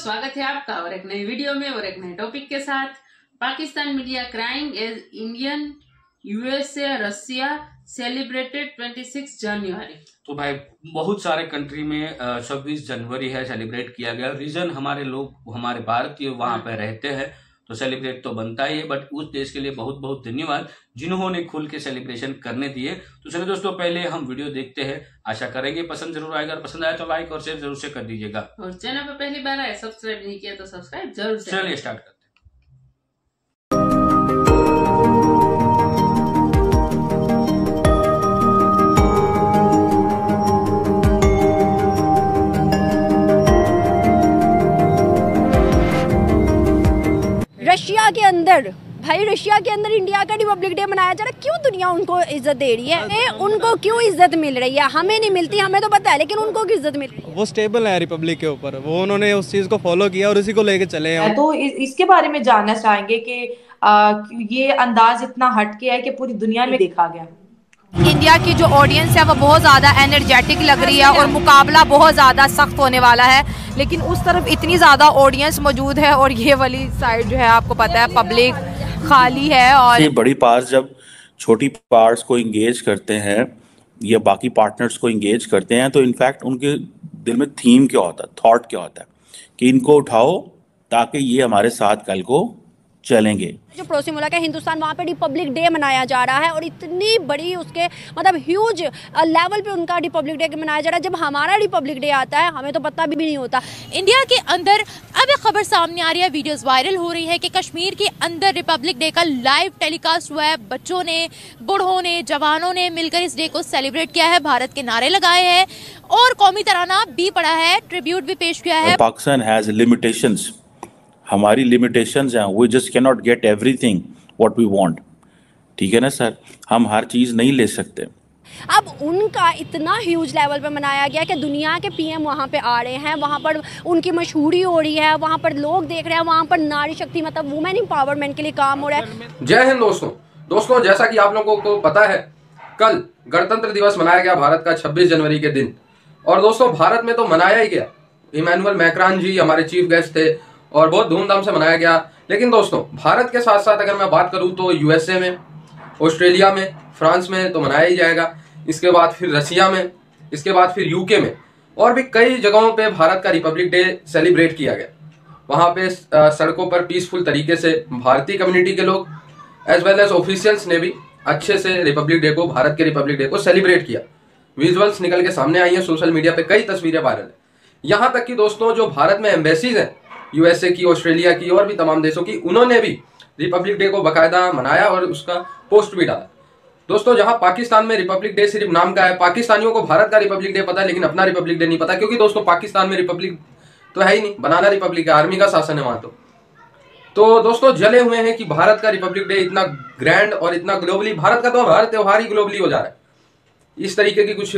स्वागत है आपका और एक नई वीडियो में और एक नए टॉपिक के साथ। Pakistan media crying as Indian USA Russia celebrated 26 January. तो भाई बहुत सारे कंट्री में 26 जनवरी है सेलिब्रेट किया गया। रीजन हमारे लोग हमारे भारतीय वहां पे रहते हैं तो सेलिब्रेट तो बनता ही है, बट उस देश के लिए बहुत बहुत धन्यवाद जिन्होंने खुल के सेलिब्रेशन करने दिए। तो चलिए दोस्तों पहले हम वीडियो देखते हैं, आशा करेंगे पसंद जरूर आएगा। और पसंद आए तो लाइक और शेयर जरूर से कर दीजिएगा और चैनल पर पहली बार आए सब्सक्राइब नहीं किया तो सब्सक्राइब जरूर से। चलिए स्टार्ट करते हैं। रशिया के अंदर रशिया के अंदर इंडिया का रिपब्लिक डे मनाया जा रहा है। क्यों दुनिया उनको इज्जत दे रही है? उनको क्यों इज्जत मिल रही है? हमें नहीं मिलती, हमें तो पता है, लेकिन उनको क्यों इज्जत मिल रही है? वो स्टेबल है रिपब्लिक के ऊपर, वो उन्होंने उस चीज को फॉलो किया और उसी को लेके चले हैं। तो इसके बारे में जानना चाहेंगे कि ये अंदाज इतना हटके है कि पूरी दुनिया में देखा गया। इंडिया की जो ऑडियंस है वो बहुत ज़्यादा एनर्जेटिक लग रही है और मुकाबला बहुत ज़्यादा सख्त होने वाला है, लेकिन उस तरफ इतनी ज़्यादा ऑडियंस मौजूद है और ये वाली साइड जो है आपको पता है पब्लिक खाली है। और बड़ी पार्ट्स जब छोटी पार्ट्स को इंगेज करते हैं या बाकी पार्टनर्स को इंगेज करते हैं तो इनफैक्ट उनके दिल में थीम क्या होता है, थॉट क्या होता है कि इनको उठाओ ताकि ये हमारे साथ कल को चलेंगे। जो पड़ोसी मुल्क है हिंदुस्तान, वहाँ पे रिपब्लिक डे मनाया जा रहा है और इतनी बड़ी उसके मतलब ह्यूज लेवल पे उनका रिपब्लिक डे मनाया जा रहा है। जब हमारा रिपब्लिक डे आता है हमें तो पता भी नहीं होता। इंडिया के अंदर अब एक खबर सामने आ रही है, वीडियोस वायरल हो रही है कि कश्मीर के अंदर रिपब्लिक डे का लाइव टेलीकास्ट हुआ है। बच्चों ने, बूढ़ों ने, जवानों ने मिलकर इस डे को सेलिब्रेट किया है, भारत के नारे लगाए हैं और कौमी तराना भी पढ़ा है, ट्रिब्यूट भी पेश किया है। पाकिस्तान हैज लिमिटेशंस, हमारी लिमिटेशंस हैं, we just can not get everything what we want. ठीक है ना सर, हम हर चीज नहीं ले सकते। अब उनका इतना ह्यूज लेवल पे मनाया गया कि दुनिया के पीएम वहाँ पे आ रहे हैं, वहाँ पर उनकी मशहूरी हो रही है, वहाँ पर लोग देख रहे हैं, वहाँ पर नारी शक्ति मतलब वुमेन एम्पावरमेंट के लिए काम हो रहा है। जय हिंद दोस्तों, जैसा कि आप लोगों को पता है कल गणतंत्र दिवस मनाया गया भारत का 26 जनवरी के दिन। और दोस्तों भारत में तो मनाया ही गया, इमैनुअल मैक्रान जी हमारे चीफ गेस्ट थे और बहुत धूमधाम से मनाया गया। लेकिन दोस्तों भारत के साथ साथ अगर मैं बात करूं तो यूएसए में, ऑस्ट्रेलिया में, फ्रांस में तो मनाया ही जाएगा, इसके बाद फिर रसिया में, इसके बाद फिर यूके में और भी कई जगहों पे भारत का रिपब्लिक डे सेलिब्रेट किया गया। वहां पे सड़कों पर पीसफुल तरीके से भारतीय कम्युनिटी के लोग एज वेल एज ऑफिशियल्स ने भी अच्छे से रिपब्लिक डे को, भारत के रिपब्लिक डे को सेलिब्रेट किया। विजुअल्स निकल के सामने आई हैं, सोशल मीडिया पे कई तस्वीरें वायरल है। यहाँ तक कि दोस्तों जो भारत में एम्बेसीज हैं, यूएसए की, ऑस्ट्रेलिया की और भी तमाम देशों की, उन्होंने भी रिपब्लिक डे को बाकायदा मनाया और उसका पोस्ट भी डाला। दोस्तों जहां पाकिस्तान में रिपब्लिक डे सिर्फ नाम का है, पाकिस्तानियों को भारत का रिपब्लिक डे पता है लेकिन अपना रिपब्लिक डे नहीं पता, क्योंकि दोस्तों पाकिस्तान में रिपब्लिक तो है ही नहीं, बनाना रिपब्लिक है, आर्मी का शासन है वहां। तो दोस्तों जले हुए हैं कि भारत का रिपब्लिक डे इतना ग्रैंड और इतना ग्लोबली, भारत का तो हर त्योहार ही ग्लोबली हो जा रहा है, इस तरीके की कुछ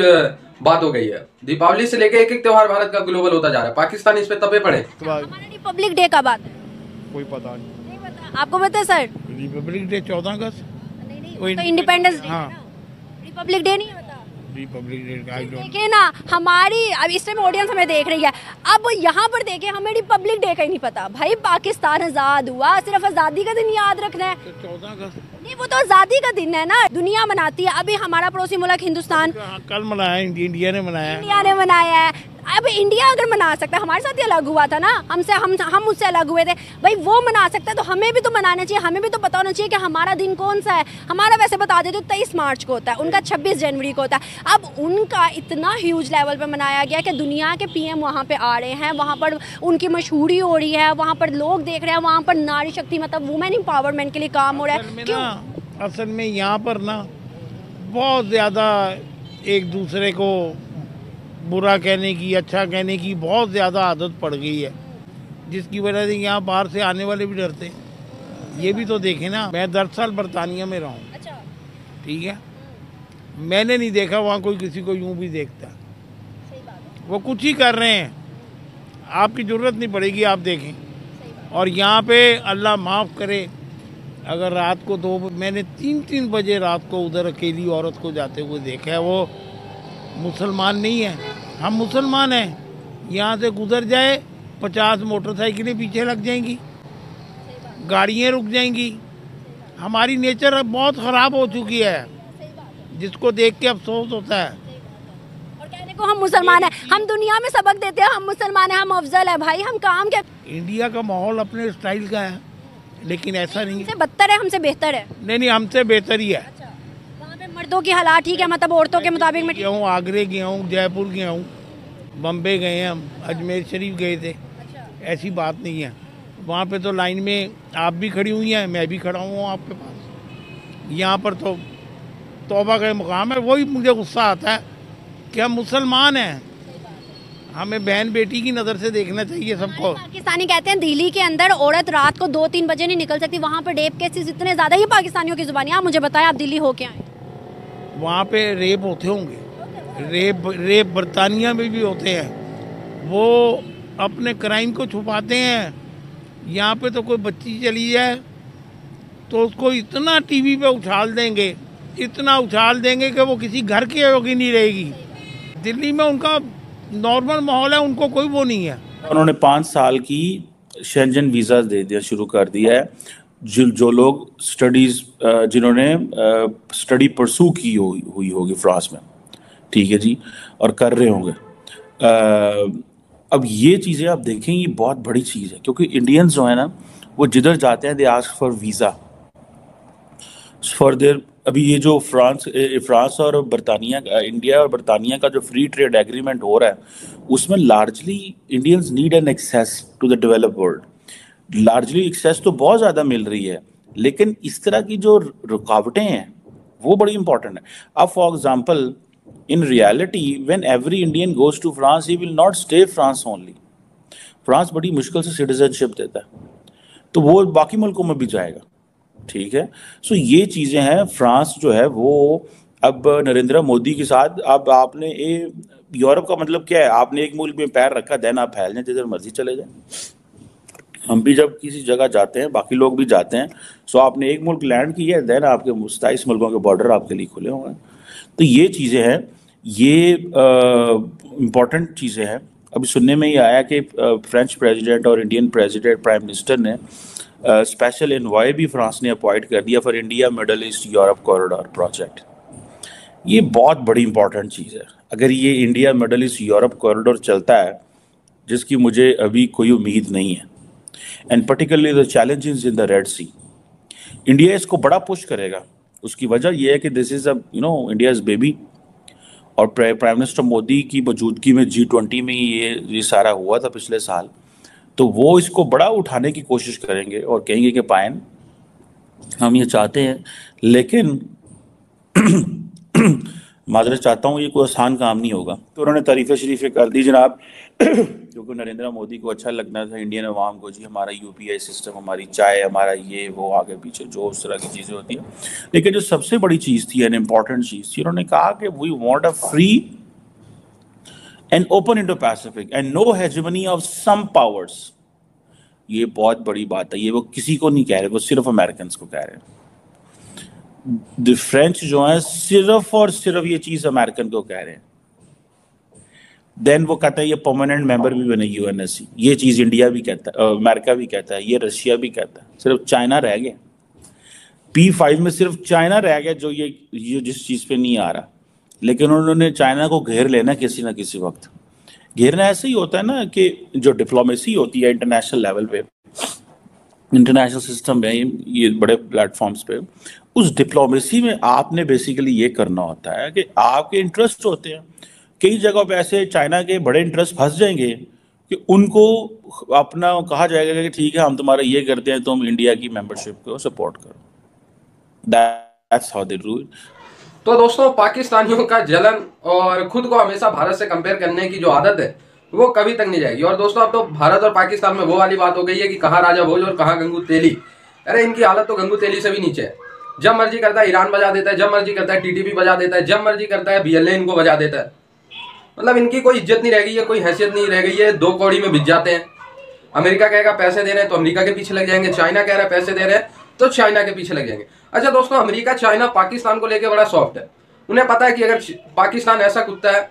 बात हो गई है। दीपावली से लेके एक त्योहार भारत का ग्लोबल होता जा रहा है, पाकिस्तान इस पे तपे पड़े। हमारा रिपब्लिक डे कब आता है? कोई पता नहीं पता। आपको पता है सर? रिपब्लिक डे 14 अगस्त। नहीं, तो इंडिपेंडेंस डे। हाँ। रिपब्लिक डे नहीं होता। रिपब्लिक डे देखिए ना, हमारी अब इस टाइम ऑडियंस हमें देख रही है, अब यहाँ पर देखे हमें रिपब्लिक डे का ही नहीं पता। भाई पाकिस्तान आजाद हुआ, सिर्फ आजादी का दिन याद रखना है। 14 अगस्त नहीं, वो तो आजादी का दिन है ना, दुनिया मनाती है। अभी हमारा पड़ोसी मुल्क हिंदुस्तान कल मनाया, इंडिया ने मनाया है। अब इंडिया अगर मना सकता है, हमारे साथ ही अलग हुआ था ना, हम उससे अलग हुए थे, भाई वो मना सकता है तो हमें भी तो मनाना चाहिए। हमें भी तो पता होना चाहिए कि हमारा दिन कौन सा है। हमारा वैसे बता देते 23 मार्च को होता है, उनका 26 जनवरी को होता है। अब उनका इतना ह्यूज लेवल पे मनाया गया कि दुनिया के पीएम वहाँ पे आ रहे हैं, वहाँ पर उनकी मशहूरी हो रही है, वहाँ पर लोग देख रहे हैं, वहाँ पर नारी शक्ति मतलब वुमेन एम्पावरमेंट के लिए काम हो रहा है। क्यों? असल में यहाँ पर ना बहुत ज़्यादा एक दूसरे को बुरा कहने की, अच्छा कहने की बहुत ज़्यादा आदत पड़ गई है, जिसकी वजह से यहाँ बाहर से आने वाले भी डरते हैं। ये भी तो देखें ना, मैं 10 साल बरतानिया में रहा हूँ। अच्छा। ठीक है, मैंने नहीं देखा वहाँ कोई किसी को यूँ भी देखता। सही बात है। वो कुछ ही कर रहे हैं, आपकी ज़रूरत नहीं पड़ेगी, आप देखें। और यहाँ पे अल्लाह माफ़ करे, अगर रात को मैंने 3-3 बजे रात को उधर अकेली औरत को जाते हुए देखा है। वो मुसलमान नहीं है, हम मुसलमान हैं, यहाँ से गुजर जाए 50 मोटरसाइकिलें पीछे लग जाएंगी, गाड़ियाँ रुक जाएंगी। हमारी नेचर अब बहुत ख़राब हो चुकी है, जिसको देख के अफसोस होता है। और कहने को हम मुसलमान हैं, हम दुनिया में सबक देते हैं, हम मुसलमान हैं, हम अफजल है भाई, हम काम क्या। इंडिया का माहौल अपने स्टाइल का है, लेकिन ऐसा नहीं हमसे बदतर है, हमसे बेहतर है। नहीं, हमसे बेहतर ही है। वहाँ पे मर्दों की हालात ठीक है, मतलब औरतों के मुताबिक में। गया हूँ, आगरे गया हूँ, जयपुर गया हूँ, बम्बे गए हैं, हम अजमेर शरीफ गए थे। ऐसी बात नहीं है, वहाँ पे तो लाइन में आप भी खड़ी हुई हैं, मैं भी खड़ा हूँ आपके पास। यहाँ पर तो तौबा का मुकाम है। वही मुझे गुस्सा आता है कि हम मुसलमान हैं, हमें बहन बेटी की नज़र से देखना चाहिए सबको। पाकिस्तानी कहते हैं दिल्ली के अंदर औरत रात को 2-3 बजे नहीं निकल सकती, वहाँ पे रेप केसेस इतने ज़्यादा। ये पाकिस्तानियों की जुबानी। आप मुझे बताएं, आप दिल्ली हो के आए। वहाँ पे रेप होते होंगे, रेप बरतानिया में भी होते हैं, वो अपने क्राइम को छुपाते हैं। यहाँ पे तो कोई बच्ची चली जाए तो उसको इतना टीवी पे उछाल देंगे, इतना उछाल देंगे कि वो किसी घर की योगी नहीं रहेगी। दिल्ली में उनका नॉर्मल माहौल है, उनको कोई वो नहीं है। उन्होंने 5 साल की शेंजन वीज़ा दे दिया, शुरू कर दिया है। जो लोग स्टडीज़, जिन्होंने स्टडी परसू की हुई होगी फ्रांस में, ठीक है जी, और कर रहे होंगे। अब ये चीज़ें आप देखें, ये बहुत बड़ी चीज़ है, क्योंकि इंडियंस जो है ना, वो जिधर जाते हैं they ask for visa for their. अभी ये जो फ्रांस और बरतानिया, इंडिया और बरतानिया का जो फ्री ट्रेड एग्रीमेंट हो रहा है, उसमें largely Indians need an access to the developed world. Largely access तो बहुत ज़्यादा मिल रही है, लेकिन इस तरह की जो रुकावटें हैं वो बड़ी इंपॉर्टेंट है। अब for example, in reality when every Indian goes to France, he will not stay France only. France बड़ी मुश्किल से सिटीजनशिप देता है, तो वो बाकी मुल्कों में भी जाएगा, ठीक है। सो ये चीज़ें हैं। फ्रांस जो है वो अब नरेंद्र मोदी के साथ, अब आपने यूरोप का मतलब क्या है, आपने एक मुल्क में पैर रखा, देन आप फैल जाए जिधर मर्जी चले जाए। हम भी जब किसी जगह जाते हैं, बाकी लोग भी जाते हैं, सो आपने एक मुल्क लैंड किया है, देन आपके 27 मुल्कों के बॉर्डर आपके लिए खुले हुए हैं। तो ये चीज़ें हैं, ये इम्पॉर्टेंट चीज़ें हैं। अभी सुनने में ही आया कि फ्रेंच प्रेसिडेंट और इंडियन प्रेसिडेंट प्राइम मिनिस्टर ने स्पेशल एनवॉय भी फ्रांस ने अपॉइंट कर दिया for India Middle East Europe corridor project. ये बहुत बड़ी इंपॉर्टेंट चीज़ है। अगर ये India Middle East Europe corridor चलता है, जिसकी मुझे अभी कोई उम्मीद नहीं है, and particularly the challenges in the Red Sea, India इसको बड़ा पुश करेगा। उसकी वजह यह है कि दिस इज़ इंडियाज बेबी, और प्राइम मिनिस्टर मोदी की मौजूदगी में G20 में ये सारा हुआ था पिछले साल, तो वो इसको बड़ा उठाने की कोशिश करेंगे और कहेंगे कि पायन हम ये चाहते हैं, लेकिन माजरत चाहता हूँ, ये कोई आसान काम नहीं होगा। तो उन्होंने तारीफ़ शरीफ़ें कर दी जनाब, क्योंकि नरेंद्र मोदी को अच्छा लगना था इंडियन अवाम को, जी हमारा UPI सिस्टम, हमारी चाय, हमारा ये वो, आगे पीछे जो उस तरह की चीज़ें होती हैं। लेकिन जो सबसे बड़ी चीज़ थी, एन इम्पॉर्टेंट चीज़ थी, उन्होंने कहा कि we want a free and open Indo Pacific and no hegemony of some powers. ये बहुत बड़ी बात है, ये वो किसी को नहीं कह रहे, वो सिर्फ अमेरिकन को कह रहे हैं। द फ्रेंच जो है सिर्फ और सिर्फ ये चीज़ अमेरिकन को कह रहे हैं। देन वो कहता है ये परमानेंट मेंबर भी बने UNSC, ये चीज़ इंडिया भी कहता है, अमेरिका भी कहता है, ये रशिया भी कहता है, सिर्फ चाइना रह गया। P5 में सिर्फ चाइना रह गया जो ये जिस चीज़ पे नहीं आ रहा, लेकिन उन्होंने चाइना को घेर लेना किसी ना किसी वक्त। घेरना ऐसे ही होता है ना कि जो डिप्लोमेसी होती है इंटरनेशनल लेवल पे, इंटरनेशनल सिस्टम में, ये बड़े प्लेटफॉर्म्स पे, उस डिप्लोमेसी में आपने बेसिकली ये करना होता है कि आपके इंटरेस्ट होते हैं। कई जगहों पे ऐसे चाइना के बड़े इंटरेस्ट फंस जाएंगे कि उनको अपना कहा जाएगा कि ठीक है हम तुम्हारा ये करते हैं, तुम इंडिया की मेंबरशिप को सपोर्ट करो। That's how they do it. तो दोस्तों, पाकिस्तानियों का जलन और खुद को हमेशा भारत से कंपेयर करने की जो आदत है वो कभी तक नहीं जाएगी। और दोस्तों, अब तो भारत और पाकिस्तान में वो वाली बात हो गई है कि कहाँ राजा भोज और कहाँ गंगू तेली। अरे इनकी हालत तो गंगू तेली से भी नीचे है। जब मर्जी करता है ईरान बजा देता है, जब मर्जी करता है TTP बजा देता है, जब मर्जी करता है BLA इनको बजा देता है। मतलब इनकी कोई इज्जत नहीं रह गई है, कोई हैसियत नहीं रह गई है, दो कौड़ी में बिक जाते हैं। अमेरिका कहेगा पैसे दे रहे हैं तो अमेरिका के पीछे लग जाएंगे, चाइना कह रहा है पैसे दे रहे हैं तो चाइना के पीछे लग जाएंगे। अच्छा दोस्तों, अमेरिका चाइना पाकिस्तान को लेकर बड़ा सॉफ्ट है। उन्हें पता है कि अगर पाकिस्तान ऐसा कुत्ता है,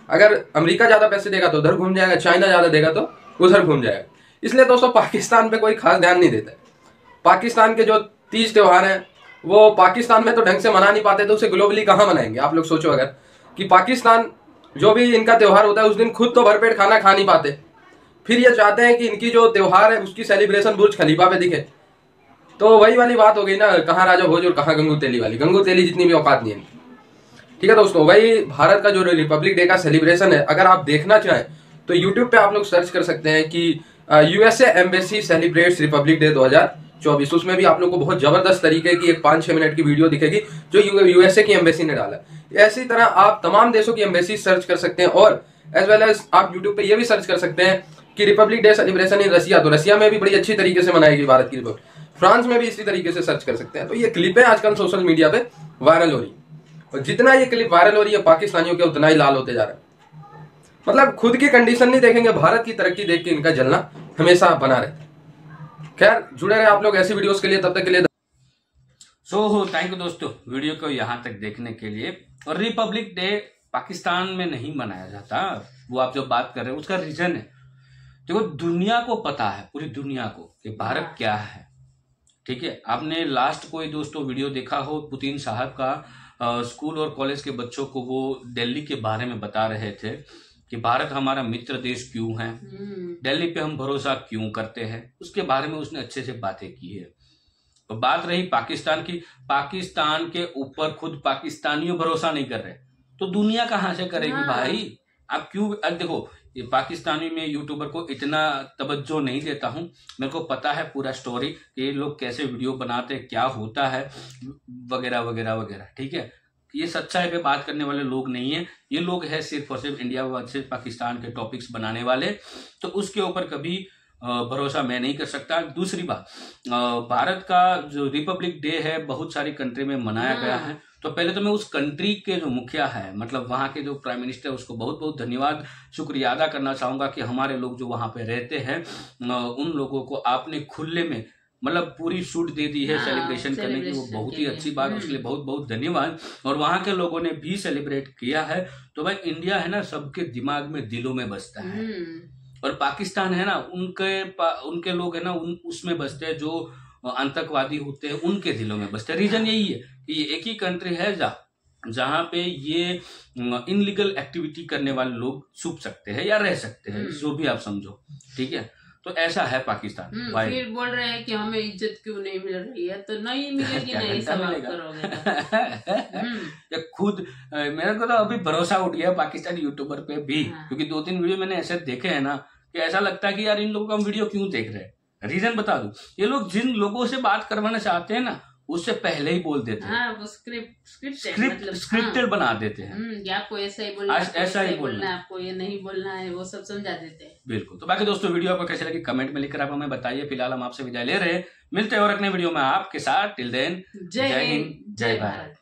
अगर अमेरिका ज्यादा पैसे देगा तो उधर घूम जाएगा, चाइना ज्यादा देगा तो उधर घूम जाएगा। इसलिए दोस्तों पाकिस्तान पे कोई खास ध्यान नहीं देता है। पाकिस्तान के जो तीज त्योहार हैं वो पाकिस्तान में तो ढंग से मना नहीं पाते, तो उसे ग्लोबली कहाँ मनाएंगे। आप लोग सोचो अगर कि पाकिस्तान जो भी इनका त्योहार होता है उस दिन खुद तो भरपेट खाना खा नहीं पाते, फिर ये चाहते हैं कि इनकी जो त्योहार है उसकी सेलिब्रेशन बुर्ज खलीफा पे दिखे। तो वही वाली बात हो गई ना, कहाँ राजा भोज और कहाँ गंगू तेली वाली। गंगू तेली जितनी भी औकात नहीं है इनकी। ठीक है दोस्तों, वही भारत का जो रिपब्लिक डे का सेलिब्रेशन है, अगर आप देखना चाहें तो यूट्यूब पे आप लोग सर्च कर सकते हैं कि USA embassy celebrates Republic day 2024। उसमें भी आप लोग को बहुत जबरदस्त तरीके की एक 5-6 मिनट की वीडियो दिखेगी जो यूएसए की एम्बेसी ने डाला। इसी तरह आप तमाम देशों की एम्बेसी सर्च कर सकते हैं, और एज वेल एज आप यूट्यूब पे ये भी सर्च कर सकते हैं कि रिपब्लिक डे सेलिब्रेशन इन रसिया, तो रसिया में भी बड़ी अच्छी तरीके से मनाएगी भारत की रिपब्लिक। फ्रांस में भी इसी तरीके से सर्च कर सकते हैं। तो ये क्लिपें आजकल सोशल मीडिया पे वायरल हो रही, और जितना ये क्लिप वायरल हो रही है पाकिस्तानियों के उतना ही लाल होते जा रहा है। मतलब खुद की कंडीशन नहीं देखेंगे, भारत की तरक्की देख के इनका जलना हमेशा बना रहता है। खैर जुड़े रहे आप लोग ऐसी वीडियोस के लिए, तब तक के लिए थैंक यू दोस्तों वीडियो को यहाँ तक देखने के लिए। और रिपब्लिक डे पाकिस्तान में नहीं मनाया जाता, वो आप जो बात कर रहे हैं उसका रीजन है, देखो दुनिया को पता है, पूरी दुनिया को कि भारत क्या है। ठीक है, आपने लास्ट कोई दोस्तों वीडियो देखा हो पुतिन साहब का, स्कूल और कॉलेज के बच्चों को वो दिल्ली के बारे में बता रहे थे कि भारत हमारा मित्र देश क्यों है, दिल्ली पे हम भरोसा क्यों करते हैं, उसके बारे में उसने अच्छे से बातें की है। तो बात रही पाकिस्तान की, पाकिस्तान के ऊपर खुद पाकिस्तानियों भरोसा नहीं कर रहे तो दुनिया कहां से करेगी भाई। आप क्यों, देखो ये पाकिस्तानी में यूट्यूबर को इतना तवज्जो नहीं देता हूं, मेरे को पता है पूरा स्टोरी कि ये लोग कैसे वीडियो बनाते, क्या होता है वगैरह वगैरह वगैरह। ठीक है, ये सच्चाई पे बात करने वाले लोग नहीं है, ये लोग है सिर्फ और सिर्फ इंडिया वर्सेस पाकिस्तान के टॉपिक्स बनाने वाले। तो उसके ऊपर कभी भरोसा मैं नहीं कर सकता। दूसरी बात, भारत का जो रिपब्लिक डे है बहुत सारी कंट्री में मनाया गया है, तो पहले तो मैं उस कंट्री के जो मुखिया है, मतलब वहां के जो प्राइम मिनिस्टर, उसको बहुत बहुत धन्यवाद शुक्रिया अदा करना चाहूंगा कि हमारे लोग जो वहां पे रहते हैं उन लोगों को आपने खुले में मतलब पूरी छूट दे दी है सेलिब्रेशन करने की, वो बहुत ही अच्छी बात है, उसके लिए बहुत बहुत धन्यवाद। और वहां के लोगों ने भी सेलिब्रेट किया है। तो भाई इंडिया है ना सबके दिमाग में दिलों में बसता है, और पाकिस्तान है ना उनके लोग है ना उसमें बसते हैं जो आतंकवादी होते हैं, उनके दिलों में बसते हैं। रीजन यही है कि ये एक ही कंट्री है जहां पे ये इनलीगल एक्टिविटी करने वाले लोग छुप सकते हैं या रह सकते हैं, जो भी आप समझो। ठीक है, तो ऐसा है पाकिस्तान। फिर बोल रहे हैं कि हमें इज्जत क्यों नहीं मिल रही है, तो नहीं मिलेगी नहीं सवाल करोगे खुद मेरे को तो अभी भरोसा उठ गया पाकिस्तानी यूट्यूबर पे भी, क्योंकि 2-3 वीडियो मैंने ऐसे देखे हैं ना कि ऐसा लगता है कि यार इन लोगों का हम वीडियो क्यों देख रहे हैं। रीजन बता दूं, ये लोग जिन लोगों से बात करवाना चाहते हैं ना उससे पहले ही बोल देते हैं, वो स्क्रिप्टेड बना देते हैं कि आपको ऐसा ही बोलना है, ऐसा ही बोलना है, आपको ये नहीं बोलना है, वो सब समझा देते हैं। बिल्कुल। तो बाकी दोस्तों वीडियो आपको कैसे लगी कमेंट में लिखकर आप हमें बताइए। फिलहाल हम आपसे विदाई ले रहे हैं, मिलते हैं और अगले वीडियो में आपके साथ। टिल देन जय हिंद जय भारत।